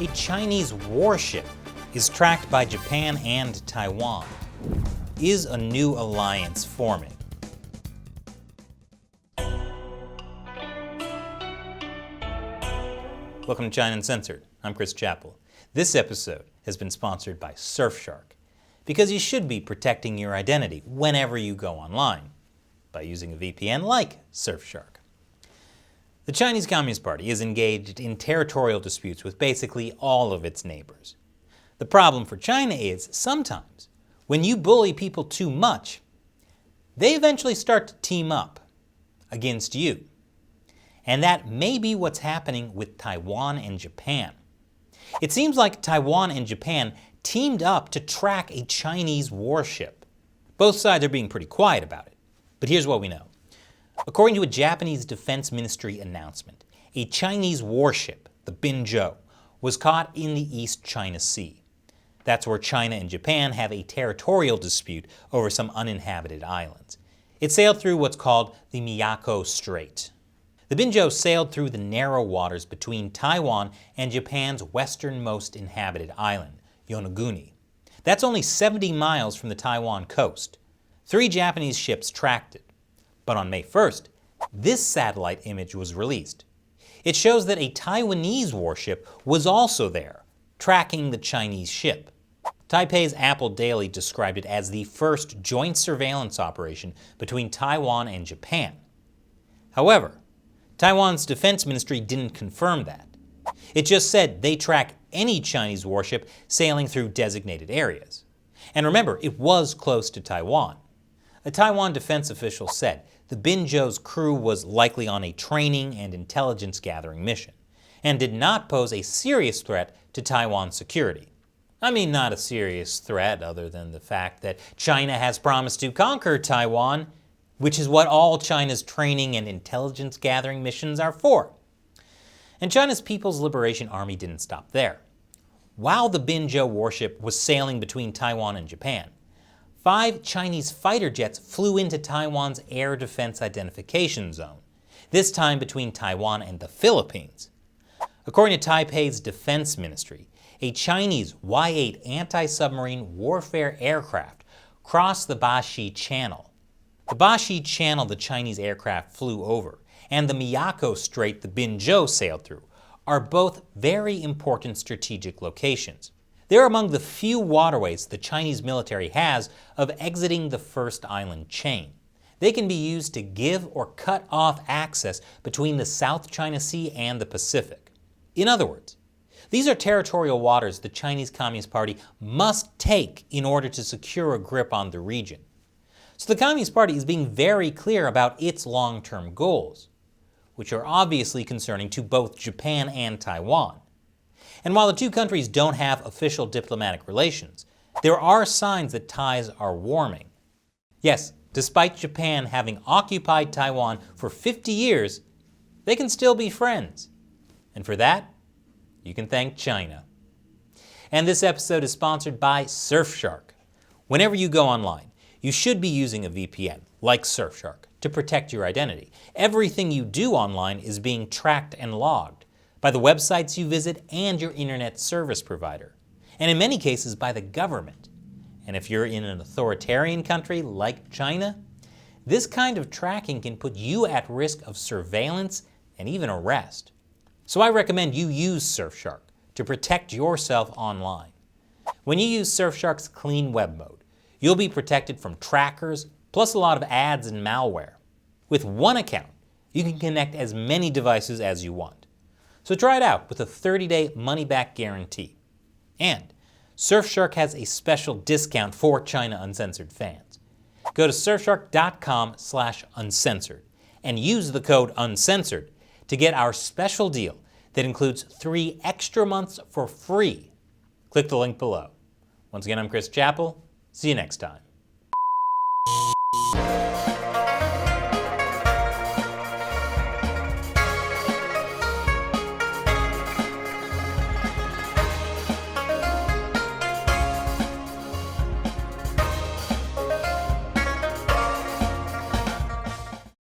A Chinese warship is tracked by Japan and Taiwan. Is a new alliance forming? Welcome to China Uncensored. I'm Chris Chappell. This episode has been sponsored by Surfshark, because you should be protecting your identity whenever you go online by using a VPN like Surfshark. The Chinese Communist Party is engaged in territorial disputes with basically all of its neighbors. The problem for China is, sometimes, when you bully people too much, they eventually start to team up against you. And that may be what's happening with Taiwan and Japan. It seems like Taiwan and Japan teamed up to track a Chinese warship. Both sides are being pretty quiet about it, but here's what we know. According to a Japanese Defense Ministry announcement, a Chinese warship, the Binzhou, was caught in the East China Sea. That's where China and Japan have a territorial dispute over some uninhabited islands. It sailed through what's called the Miyako Strait. The Binzhou sailed through the narrow waters between Taiwan and Japan's westernmost inhabited island, Yonaguni. That's only 70 miles from the Taiwan coast. 3 Japanese ships tracked it. But on May 1st, this satellite image was released. It shows that a Taiwanese warship was also there, tracking the Chinese ship. Taipei's Apple Daily described it as the first joint surveillance operation between Taiwan and Japan. However, Taiwan's defense ministry didn't confirm that. It just said they track any Chinese warship sailing through designated areas. And remember, it was close to Taiwan. A Taiwan defense official said the Binzhou's crew was likely on a training and intelligence gathering mission, and did not pose a serious threat to Taiwan's security. I mean, not a serious threat other than the fact that China has promised to conquer Taiwan, which is what all China's training and intelligence gathering missions are for. And China's People's Liberation Army didn't stop there. While the Binzhou warship was sailing between Taiwan and Japan, 5 Chinese fighter jets flew into Taiwan's air defense identification zone, this time between Taiwan and the Philippines. According to Taipei's defense ministry, a Chinese Y-8 anti-submarine warfare aircraft crossed the Bashi Channel. The Bashi Channel the Chinese aircraft flew over, and the Miyako Strait the Binzhou sailed through, are both very important strategic locations. They're among the few waterways the Chinese military has of exiting the first island chain. They can be used to give or cut off access between the South China Sea and the Pacific. In other words, these are territorial waters the Chinese Communist Party must take in order to secure a grip on the region. So the Communist Party is being very clear about its long-term goals, which are obviously concerning to both Japan and Taiwan. And while the two countries don't have official diplomatic relations, there are signs that ties are warming. Yes, despite Japan having occupied Taiwan for 50 years, they can still be friends. And for that, you can thank China. And this episode is sponsored by Surfshark. Whenever you go online, you should be using a VPN, like Surfshark, to protect your identity. Everything you do online is being tracked and logged by the websites you visit and your internet service provider, and in many cases by the government. And if you're in an authoritarian country like China, this kind of tracking can put you at risk of surveillance and even arrest. So I recommend you use Surfshark to protect yourself online. When you use Surfshark's clean web mode, you'll be protected from trackers, plus a lot of ads and malware. With one account, you can connect as many devices as you want. So try it out with a 30-day money-back guarantee. And Surfshark has a special discount for China Uncensored fans. Go to surfshark.com/uncensored and use the code UNCENSORED to get our special deal that includes 3 extra months for free. Click the link below. Once again, I'm Chris Chappell. See you next time.